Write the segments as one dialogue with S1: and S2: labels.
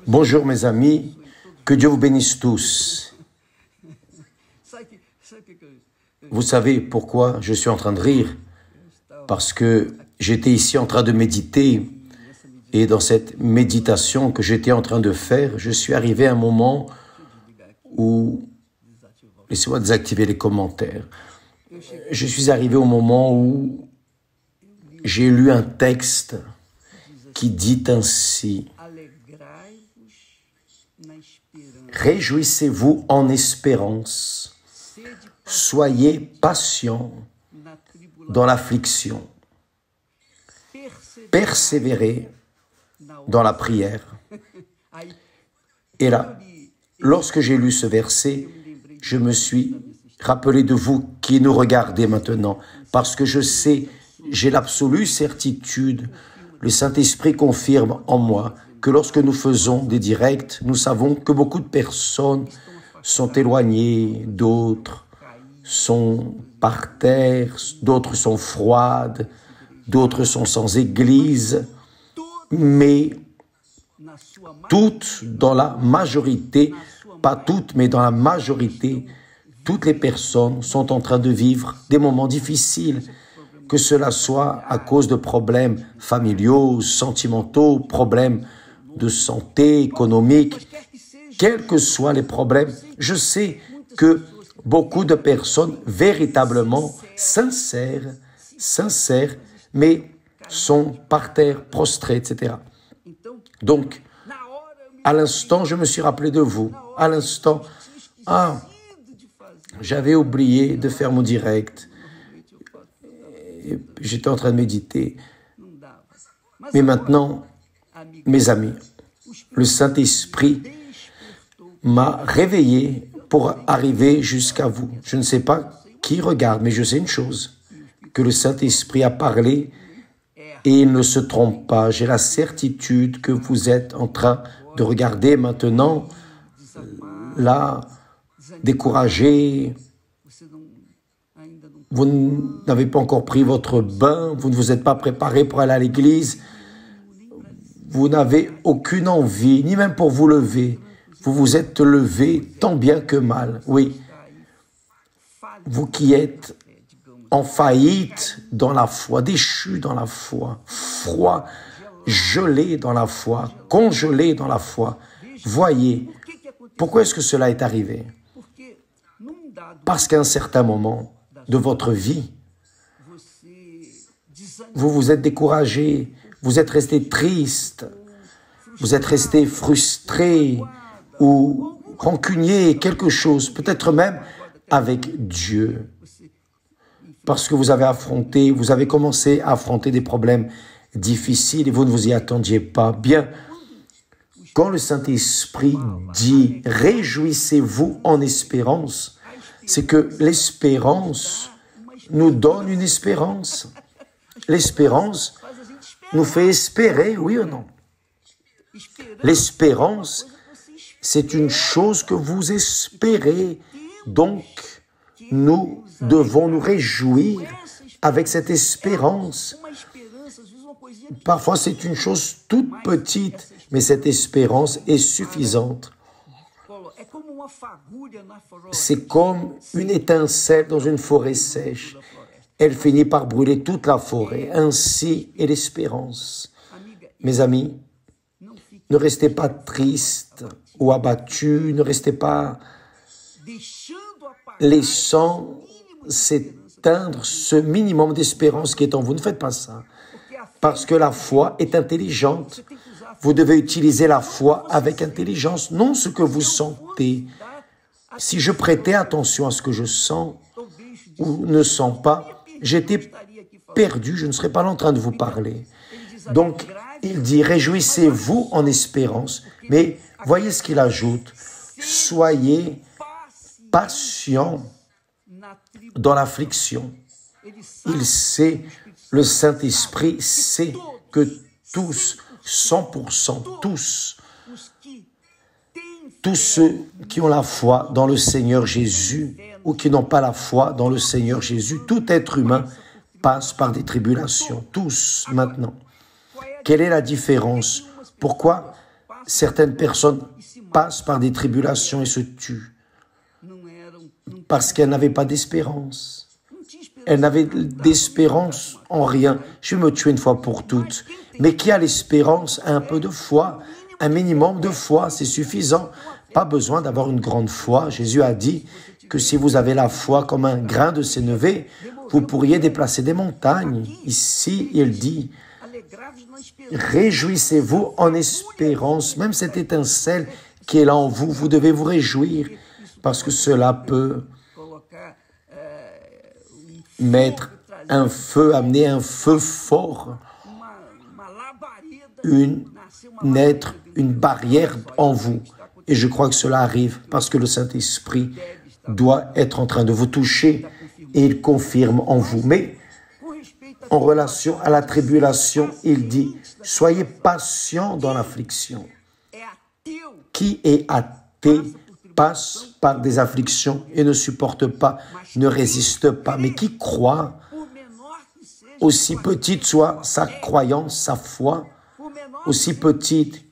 S1: Bonjour mes amis, que Dieu vous bénisse tous. Vous savez pourquoi je suis en train de rire? Parce que j'étais ici en train de méditer et dans cette méditation que j'étais en train de faire, je suis arrivé à un moment où, laissez-moi désactiver les commentaires, je suis arrivé au moment où j'ai lu un texte qui dit ainsi: réjouissez-vous en espérance, soyez patients dans l'affliction, persévérez dans la prière. Et là, lorsque j'ai lu ce verset, je me suis rappelé de vous qui nous regardez maintenant, parce que je sais, j'ai l'absolue certitude, le Saint-Esprit confirme en moi que lorsque nous faisons des directs, nous savons que beaucoup de personnes sont éloignées, d'autres sont par terre, d'autres sont froides, d'autres sont sans église, mais toutes dans la majorité, pas toutes, mais dans la majorité, toutes les personnes sont en train de vivre des moments difficiles, que cela soit à cause de problèmes familiaux, sentimentaux, problèmes de santé, économique, quels que soient les problèmes. Je sais que beaucoup de personnes véritablement sincères, mais sont par terre, prostrées, etc. Donc, à l'instant, je me suis rappelé de vous. À l'instant, j'avais oublié de faire mon direct. J'étais en train de méditer. Mais maintenant, mes amis, le Saint-Esprit m'a réveillé pour arriver jusqu'à vous. Je ne sais pas qui regarde, mais je sais une chose, que le Saint-Esprit a parlé et il ne se trompe pas. J'ai la certitude que vous êtes en train de regarder maintenant, là, découragé. Vous n'avez pas encore pris votre bain, vous ne vous êtes pas préparé pour aller à l'église, vous n'avez aucune envie, ni même pour vous lever. Vous vous êtes levé tant bien que mal, oui. Vous qui êtes en faillite dans la foi, déchu dans la foi, froid, gelé dans la foi, congelé dans la foi. Voyez, pourquoi est-ce que cela est arrivé? Parce qu'à un certain moment de votre vie, vous vous êtes découragé, vous êtes resté triste, vous êtes resté frustré ou rancunier, quelque chose, peut-être même avec Dieu. Parce que vous avez commencé à affronter des problèmes difficiles et vous ne vous y attendiez pas. Bien, quand le Saint-Esprit dit « réjouissez-vous en espérance », c'est que l'espérance nous donne une espérance. L'espérance nous fait espérer, oui ou non? L'espérance, c'est une chose que vous espérez, donc nous devons nous réjouir avec cette espérance. Parfois, c'est une chose toute petite, mais cette espérance est suffisante. C'est comme une étincelle dans une forêt sèche. Elle finit par brûler toute la forêt. Ainsi est l'espérance. Mes amis, ne restez pas tristes ou abattus, ne restez pas laissant s'éteindre ce minimum d'espérance qui est en vous. Ne faites pas ça, parce que la foi est intelligente. Vous devez utiliser la foi avec intelligence, non ce que vous sentez. Si je prêtais attention à ce que je sens ou ne sens pas, j'étais perdu, je ne serais pas là en train de vous parler. Donc, il dit, réjouissez-vous en espérance, mais voyez ce qu'il ajoute, soyez patients dans l'affliction. Il sait, le Saint-Esprit sait que tous, 100%, tous ceux qui ont la foi dans le Seigneur Jésus ou qui n'ont pas la foi dans le Seigneur Jésus, tout être humain passe par des tribulations, tous maintenant. Quelle est la différence? Pourquoi Certaines personnes passent par des tribulations et se tuent parce qu'elles n'avaient pas d'espérance. Elles n'avaient d'espérance en rien. Je vais me tuer une fois pour toutes. Mais qui a l'espérance a un peu de foi, un minimum de foi, c'est suffisant. Pas besoin d'avoir une grande foi. Jésus a dit que si vous avez la foi comme un grain de sénévé, vous pourriez déplacer des montagnes. Ici, il dit, réjouissez-vous en espérance. Même cette étincelle qui est là en vous, vous devez vous réjouir parce que cela peut mettre un feu, amener un feu fort, naître une barrière en vous. Et je crois que cela arrive parce que le Saint-Esprit doit être en train de vous toucher et il confirme en vous. Mais en relation à la tribulation, il dit, soyez patients dans l'affliction. Qui est athée passe par des afflictions et ne supporte pas, ne résiste pas. Mais qui croit, aussi petite soit sa croyance, sa foi, aussi petite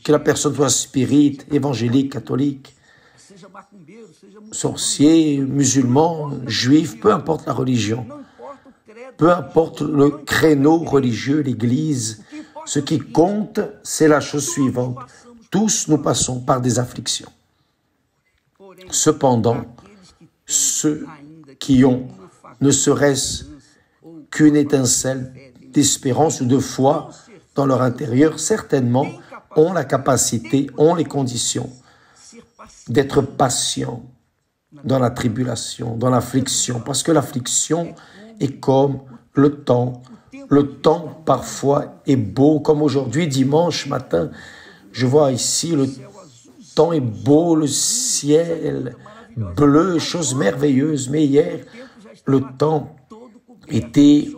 S1: que la personne soit spirite, évangélique, catholique, sorcier, musulman, juif, peu importe la religion, peu importe le créneau religieux, l'Église, ce qui compte, c'est la chose suivante. Tous nous passons par des afflictions. Cependant, ceux qui ont, ne serait-ce qu'une étincelle d'espérance ou de foi dans leur intérieur, certainement ont la capacité, ont les conditions d'être patients dans la tribulation, dans l'affliction, parce que l'affliction est comme le temps. Le temps, parfois, est beau, comme aujourd'hui, dimanche matin. Je vois ici, le temps est beau, le ciel bleu, chose merveilleuse. Mais hier, le temps était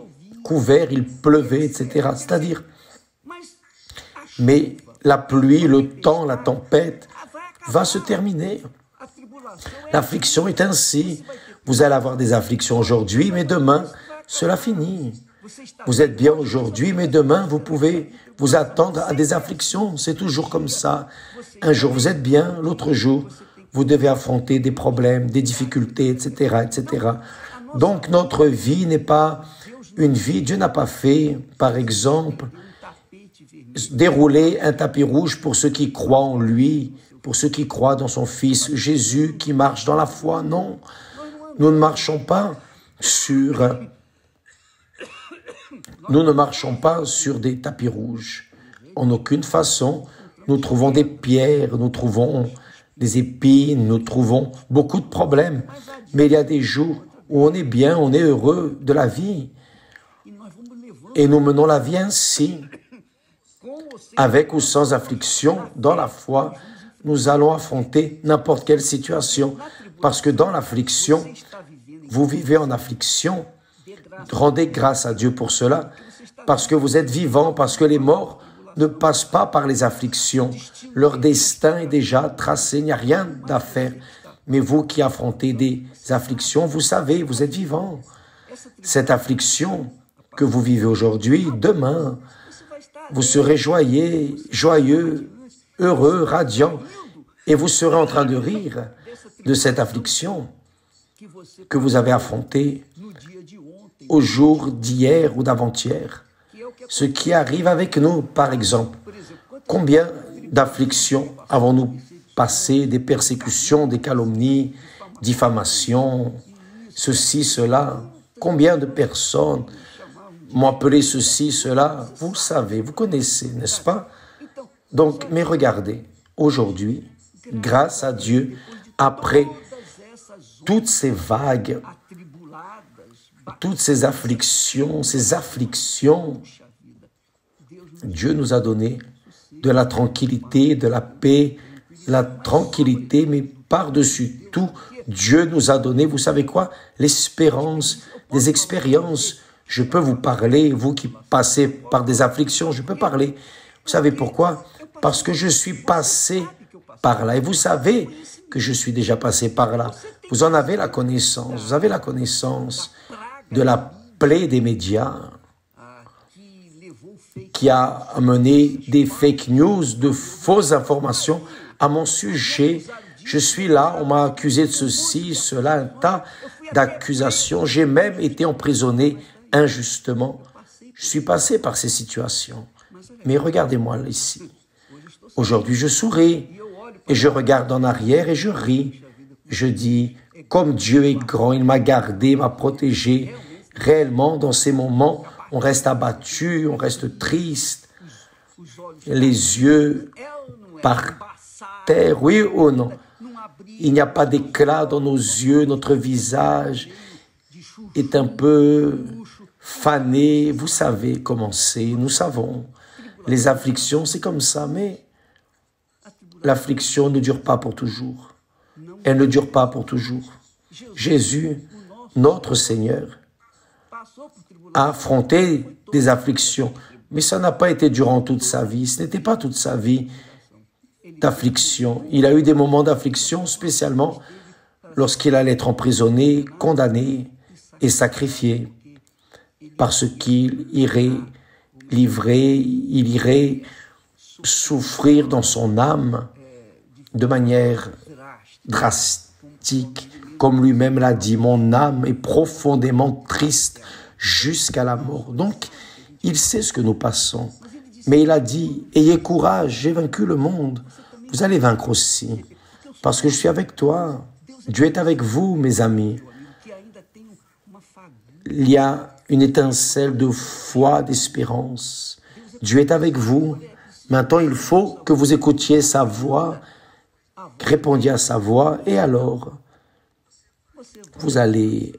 S1: couvert, il pleuvait, etc. C'est-à-dire, mais la pluie, le temps, la tempête va se terminer. L'affliction est ainsi. Vous allez avoir des afflictions aujourd'hui, mais demain, cela finit. Vous êtes bien aujourd'hui, mais demain, vous pouvez vous attendre à des afflictions. C'est toujours comme ça. Un jour, vous êtes bien, l'autre jour, vous devez affronter des problèmes, des difficultés, etc., etc. Donc, notre vie n'est pas une vie. Dieu n'a pas fait, par exemple, dérouler un tapis rouge pour ceux qui croient en lui, pour ceux qui croient dans son Fils Jésus, qui marche dans la foi. Non, nous ne marchons pas sur... Nous ne marchons pas sur des tapis rouges. En aucune façon, nous trouvons des pierres, nous trouvons des épines, nous trouvons beaucoup de problèmes. Mais il y a des jours où on est bien, on est heureux de la vie. Et nous menons la vie ainsi, avec ou sans affliction, dans la foi. Nous allons affronter n'importe quelle situation. Parce que dans l'affliction, vous vivez en affliction. Rendez grâce à Dieu pour cela, parce que vous êtes vivants, parce que les morts ne passent pas par les afflictions. Leur destin est déjà tracé, il n'y a rien à faire. Mais vous qui affrontez des afflictions, vous savez, vous êtes vivants. Cette affliction que vous vivez aujourd'hui, demain, vous serez joyeux, heureux, radiant, et vous serez en train de rire de cette affliction que vous avez affrontée au jour d'hier ou d'avant-hier. Ce qui arrive avec nous, par exemple. Combien d'afflictions avons-nous passé, des persécutions, des calomnies, diffamations, ceci, cela. Combien de personnes m'ont appelé ceci, cela. Vous savez, vous connaissez, n'est-ce pas? Donc, mais regardez, aujourd'hui, grâce à Dieu, après toutes ces vagues, toutes ces afflictions, Dieu nous a donné de la tranquillité, de la paix, la tranquillité, mais par-dessus tout, Dieu nous a donné, vous savez quoi? L'espérance, des expériences. Je peux vous parler, vous qui passez par des afflictions, je peux parler. Vous savez pourquoi? Parce que je suis passé par là. Et vous savez que je suis déjà passé par là. Vous en avez la connaissance. Vous avez la connaissance de la plaie des médias qui a amené des fake news, de fausses informations à mon sujet. Je suis là, on m'a accusé de ceci, cela, un tas d'accusations. J'ai même été emprisonné injustement. Je suis passé par ces situations. Mais regardez-moi ici. Aujourd'hui, je souris et je regarde en arrière et je ris. Je dis, comme Dieu est grand, il m'a gardé, m'a protégé. Réellement, dans ces moments, on reste abattu, on reste triste, les yeux par terre, oui ou non? Il n'y a pas d'éclat dans nos yeux, notre visage est un peu fané. Vous savez comment c'est, nous savons. Les afflictions, c'est comme ça, mais l'affliction ne dure pas pour toujours. Elle ne dure pas pour toujours. Jésus, notre Seigneur, a affronté des afflictions, mais ça n'a pas été durant toute sa vie. Ce n'était pas toute sa vie d'affliction. Il a eu des moments d'affliction, spécialement lorsqu'il allait être emprisonné, condamné et sacrifié, parce qu'il irait livrer, il irait souffrir dans son âme de manière drastique, comme lui-même l'a dit, mon âme est profondément triste jusqu'à la mort. Donc, il sait ce que nous passons, mais il a dit, ayez courage, j'ai vaincu le monde, vous allez vaincre aussi, parce que je suis avec toi. Dieu est avec vous, mes amis. Il y a une étincelle de foi, d'espérance. Dieu est avec vous. Maintenant, il faut que vous écoutiez sa voix, répondiez à sa voix, et alors, vous allez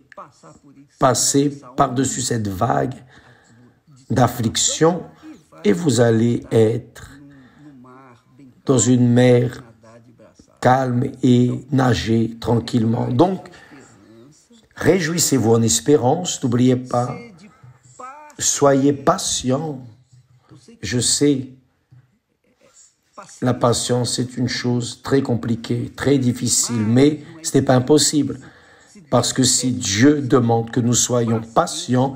S1: passer par-dessus cette vague d'affliction et vous allez être dans une mer calme et nager tranquillement. Donc, réjouissez-vous en espérance, n'oubliez pas, soyez patient. Je sais, la patience est une chose très compliquée, très difficile, mais ce n'est pas impossible. Parce que si Dieu demande que nous soyons patients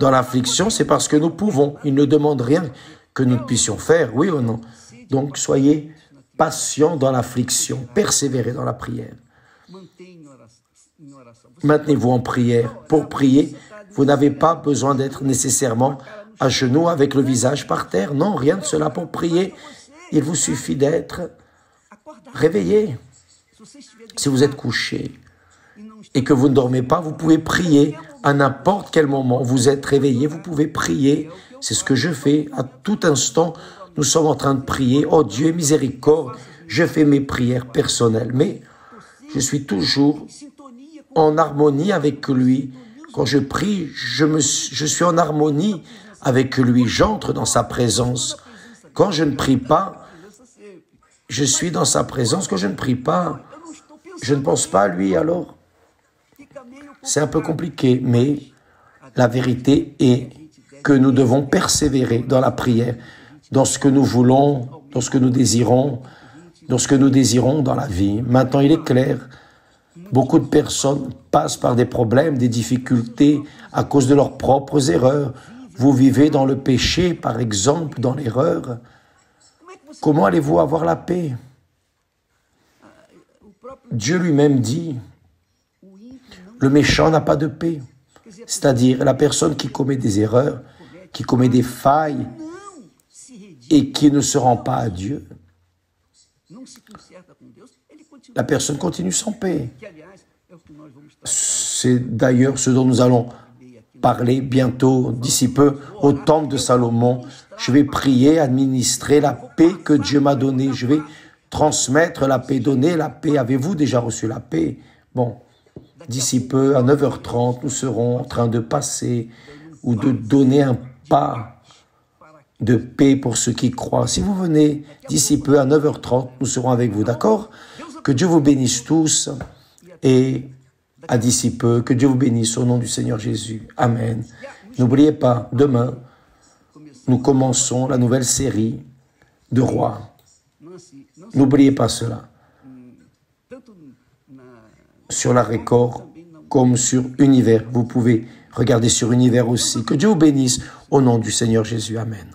S1: dans l'affliction, c'est parce que nous pouvons. Il ne demande rien que nous ne puissions faire, oui ou non. Donc, soyez patients dans l'affliction, persévérez dans la prière. Maintenez-vous en prière. Pour prier, vous n'avez pas besoin d'être nécessairement à genoux avec le visage par terre. Non, rien de cela. Pour prier, il vous suffit d'être réveillé. Si vous êtes couché et que vous ne dormez pas, vous pouvez prier à n'importe quel moment. Vous êtes réveillé, vous pouvez prier. C'est ce que je fais. À tout instant, nous sommes en train de prier. Oh Dieu, miséricorde, je fais mes prières personnelles. Mais je suis toujours en harmonie avec lui. Quand je prie, je suis en harmonie avec lui. J'entre dans sa présence. Quand je ne prie pas, je suis dans sa présence. Quand je ne prie pas, je ne pense pas à lui, alors c'est un peu compliqué, mais la vérité est que nous devons persévérer dans la prière, dans ce que nous voulons, dans ce que nous désirons, dans ce que nous désirons dans la vie. Maintenant, il est clair, beaucoup de personnes passent par des problèmes, des difficultés à cause de leurs propres erreurs. Vous vivez dans le péché, par exemple, dans l'erreur. Comment allez-vous avoir la paix? Dieu lui-même dit, le méchant n'a pas de paix. C'est-à-dire la personne qui commet des erreurs, qui commet des failles et qui ne se rend pas à Dieu. La personne continue sans paix. C'est d'ailleurs ce dont nous allons parler bientôt, d'ici peu, au temple de Salomon. Je vais prier, administrer la paix que Dieu m'a donnée. Je vais transmettre la paix, donner la paix. Avez-vous déjà reçu la paix? Bon, d'ici peu, à 9h30, nous serons en train de passer ou de donner un pas de paix pour ceux qui croient. Si vous venez d'ici peu, à 9h30, nous serons avec vous, d'accord? Que Dieu vous bénisse tous et à d'ici peu, que Dieu vous bénisse au nom du Seigneur Jésus. Amen. N'oubliez pas, demain, nous commençons la nouvelle série de rois. N'oubliez pas cela. Sur la Record comme sur Univers. Vous pouvez regarder sur Univers aussi. Que Dieu vous bénisse au nom du Seigneur Jésus. Amen.